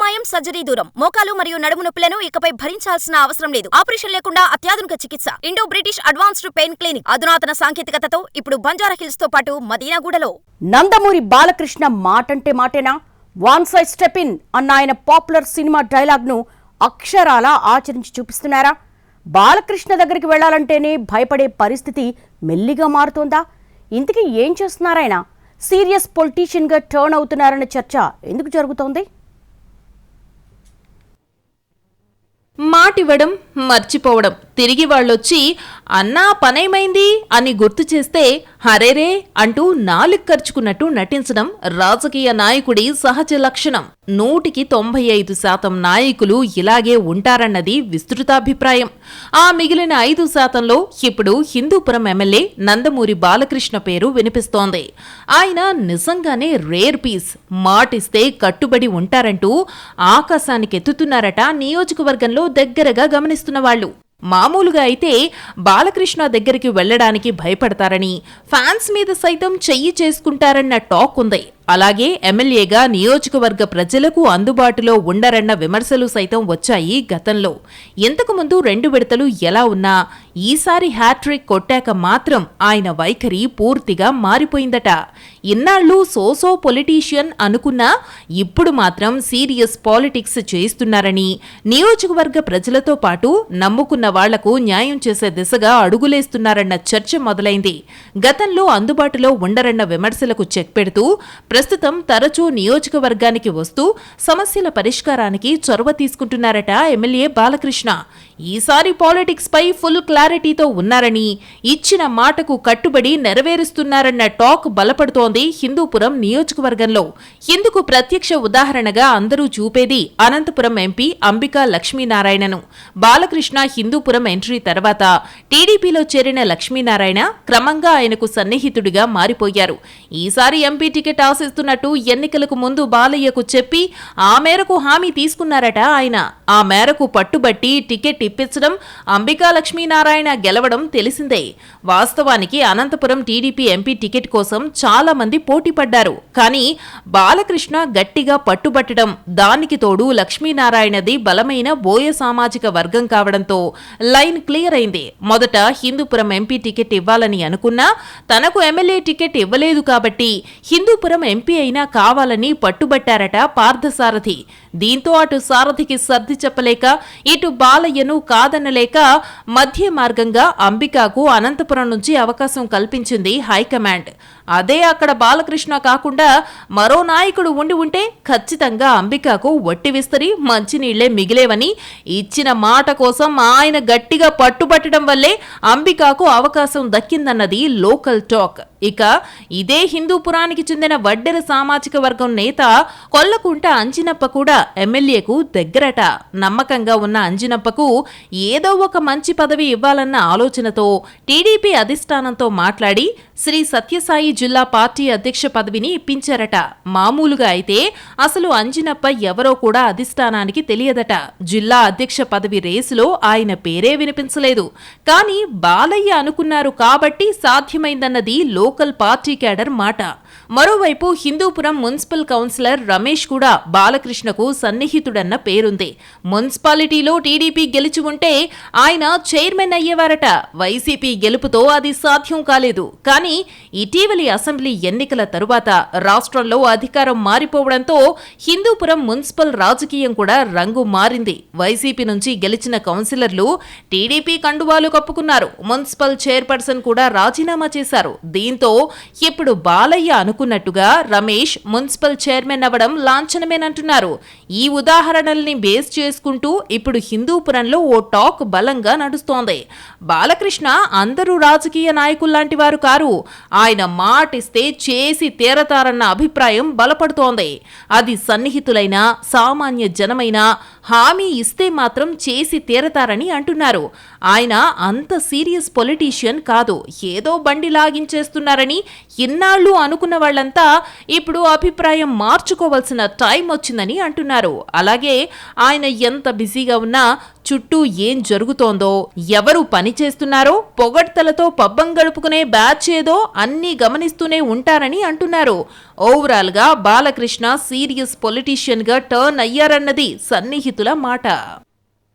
మాయం సర్జరీ దూరం. మోకాలు మరియు నడుము నొప్పులను ఇకపై భరించాల్సిన అవసరం లేదు. ఆపరేషన్ లేకుండా అత్యాధునిక చికిత్స. Indo British advanced pain clinic. అధునాతన సాంకేతికతతో ఇప్పుడు బంజారాహిల్స్ తో పాటు మదీనాగూడలో. నందమూరి బాలకృష్ణ మాటంటే మాటేనా? వన్ సైడ్ స్టెప్ ఇన్ అన్న ఆయన పాపులర్ సినిమా డైలాగ్ ను అక్షరాలా ఆచరించి చూపిస్తున్నారా? బాలకృష్ణ దగ్గరికి వెళ్లాలంటేనే భయపడే పరిస్థితి మెల్లిగా మారుతోందా? ఇంతకీ ఏం చేస్తున్నారాయన? సీరియస్ పొలిటీషియన్ గా టర్న్ అవుతున్నారన్న చర్చ ఎందుకు జరుగుతోంది? మాటివ్వడం, మర్చిపోవడం, తిరిగి వాళ్ళొచ్చి అన్నా పనేమైంది అని గుర్తు చేస్తే హరేరే అంటూ నాలుగు ఖర్చుకున్నట్టు నటించడం రాజకీయ నాయకుడి సహజ లక్షణం. 195% నాయకులు ఇలాగే ఉంటారన్నది విస్తృతాభిప్రాయం. ఆ మిగిలిన 5%లో ఇప్పుడు హిందూపురం ఎమ్మెల్యే నందమూరి బాలకృష్ణ పేరు వినిపిస్తోంది. ఆయన నిజంగానే రేర్ పీస్. మాటిస్తే కట్టుబడి ఉంటారంటూ ఆకాశానికెత్తుతున్నారట నియోజకవర్గంలో దగ్గరగా గమనిస్తున్న వాళ్ళు. మామూలుగా అయితే బాలకృష్ణ దగ్గరికి వెళ్లడానికి భయపడతారని, ఫ్యాన్స్ మీద సైతం చెయ్యి చేసుకుంటారన్న టాక్ ఉంది. అలాగే ఎమ్మెల్యేగా నియోజకవర్గ ప్రజలకు అందుబాటులో ఉండరన్న విమర్శలు సైతం వచ్చాయి గతంలో. ఇంతకుముందు 2 విడతలు ఎలా ఉన్నా ఈసారి హ్యాట్రిక్ కొట్టాక మాత్రం ఆయన వైఖరి పూర్తిగా మారిపోయిందట. ఇన్నాళ్లు సోసో పొలిటీషియన్ అనుకున్నా ఇప్పుడు మాత్రం సీరియస్ పాలిటిక్స్ చేస్తున్నారని, నియోజకవర్గ ప్రజలతో పాటు నమ్ముకున్న వాళ్లకు న్యాయం చేసే దిశగా అడుగులేస్తున్నారన్న చర్చ మొదలైంది. గతంలో అందుబాటులో ఉండరన్న విమర్శలకు చెక్ పెడుతూ ప్రస్తుతం తరచూ నియోజకవర్గానికి వస్తూ సమస్యల పరిష్కారానికి చొరవ తీసుకుంటున్నారట ఎమ్మెల్యే బాలకృష్ణ. ఈసారి పాలిటిక్స్ పై ఫుల్ క్లారిటీతో ఉన్నారని, ఇచ్చిన మాటకు కట్టుబడి నెరవేరుస్తున్నారన్న టాక్ బలపడుతోంది హిందూపురం నియోజకవర్గంలో. ఇందుకు ప్రత్యక్ష ఉదాహరణగా అందరూ చూపేది అనంతపురం ఎంపీ అంబికా లక్ష్మీనారాయణను. బాలకృష్ణ హిందూపురం ఎంట్రీ తర్వాత టీడీపీలో చేరిన లక్ష్మీనారాయణ క్రమంగా ఆయనకు సన్నిహితుడిగా మారిపోయారు. ఈసారి ఎంపీ టికెట్ ఆశిస్తున్నట్టు ఎన్నికలకు ముందు బాలయ్యకు చెప్పి ఆ మేరకు హామీ తీసుకున్నారట ఆయన. ఆ మేరకు పట్టుబట్టి టికెట్ ఇప్పించడం, అంబికా లక్ష్మీనారాయణ గెలవడం తెలిసిందే. వాస్తవానికి అనంతపురం టీడీపీ ఎంపీ టికెట్ కోసం చాలా మంది పోటీ పడ్డారు. కానీ బాలకృష్ణ గట్టిగా పట్టుబట్టడం, దానికి తోడు లక్ష్మీనారాయణది బలమైన బోయ సామాజిక వర్గం కావడంతో లైన్ క్లియర్ అయింది. మొదట హిందూపురం ఎంపీ టికెట్ ఇవ్వాలని అనుకున్నా తనకు ఎమ్మెల్యే టికెట్ ఇవ్వలేదు కాబట్టి హిందూపురం ఎంపీ అయినా కావాలని పట్టుబట్టారట పార్థసారథి. దీంతో అటు సారథికి సర్ది చెప్పలేక, ఇటు బాలయ్యను కాదనలేక మధ్య మార్గంగా అంబికాకు అనంతపురం నుంచి అవకాశం కల్పించింది హైకమాండ్. అదే అక్కడ బాలకృష్ణ కాకుండా మరో నాయకుడు ఉండి ఉంటే ఖచ్చితంగా అంబికాకు వట్టి విస్తరి మంచినీళ్లే మిగిలేవని, ఇచ్చిన మాట కోసం ఆయన గట్టిగా పట్టుబట్టడం వల్లే అంబికాకు అవకాశం దక్కిందన్నది లోకల్ టాక్. ఇక ఇదే హిందూపురానికి చెందిన వడ్డెర సామాజిక వర్గం నేత కొల్లకుంట అంజినప్ప కూడా ఎమ్మెల్యేకు దగ్గరట. నమ్మకంగా ఉన్న అంజినప్పకు ఏదో ఒక మంచి పదవి ఇవ్వాలన్న ఆలోచనతో టీడీపీ అధిష్టానంతో మాట్లాడి శ్రీ సత్యసాయి జిల్లా పార్టీ అధ్యక్ష పదవిని ఇప్పించారట. మామూలుగా అయితే అసలు అంజినప్ప ఎవరో కూడా అధిష్టానానికి తెలియదట. జిల్లా అధ్యక్ష పదవి రేసులో ఆయన పేరే వినిపించలేదు. కానీ బాలయ్య అనుకున్నారు కాబట్టి సాధ్యమైందన్నది లోకల్ పార్టీ క్యాడర్ మాట. మరోవైపు హిందూపురం మున్సిపల్ కౌన్సిలర్ రమేష్ కూడా బాలకృష్ణకు సన్నిహితుడన్న పేరుంది. మున్సిపాలిటీలో టీడీపీ గెలిచి ఉంటే ఆయన చైర్మన్ అయ్యేవారట. వైసీపీ గెలుపుతో అది సాధ్యం కాలేదు. కానీ ఇటీవలి అసెంబ్లీ ఎన్నికల తరువాత రాష్ట్రంలో అధికారం మారిపోవడంతో హిందూపురం మున్సిపల్ రాజకీయం కూడా రంగు మారింది. వైసీపీ నుంచి గెలిచిన కౌన్సిలర్లు టీడీపీ కండువాలు కప్పుకున్నారు. మున్సిపల్ చైర్పర్సన్ కూడా రాజీనామా చేశారు. దీంతో ఇప్పుడు బాలయ్య అనుకున్నట్టుగా రమేష్ మున్సిపల్ చైర్మన్ అవ్వడం లాంఛనమేనంటున్నారు. ఈ ఉదాహరణల్ని బేస్ చేసుకుంటూ ఇప్పుడు హిందూపురంలో ఓ టాక్ బలంగా నడుస్తోంది. బాలకృష్ణ అందరూ రాజకీయ నాయకుల్లాంటి వారు కారు. ఆయన మాటిస్తే చేసి తీరతారన్న అభిప్రాయం బలపడుతోంది. అది సన్నిహితులైనా సామాన్య జనమైనా హామీ ఇస్తే మాత్రం చేసి తీరతారని అంటున్నారు. ఆయన అంత సీరియస్ పొలిటీషియన్ కాదు. ఏదో బండి లాగించేస్తున్నారని ఇన్నాళ్లు అనుకున్న వాళ్లంతా ఇప్పుడు అభిప్రాయం మార్చుకోవాల్సిన టైం వచ్చిందని అంటున్నారు. అలాగే ఆయన ఎంత బిజీగా ఉన్నా చుట్టూ ఏం జరుగుతోందో, ఎవరు పని చేస్తున్నారో, పొగడ్తలతో పబ్బం గడుపుకునే బ్యాచ్ ఏదో అన్నీ గమనిస్తూనే ఉంటారని అంటున్నారు. ఓవరాల్ గా బాలకృష్ణ సీరియస్ పొలిటీషియన్ గా టర్న్ అయ్యారన్నది సన్నిహితుల మాట.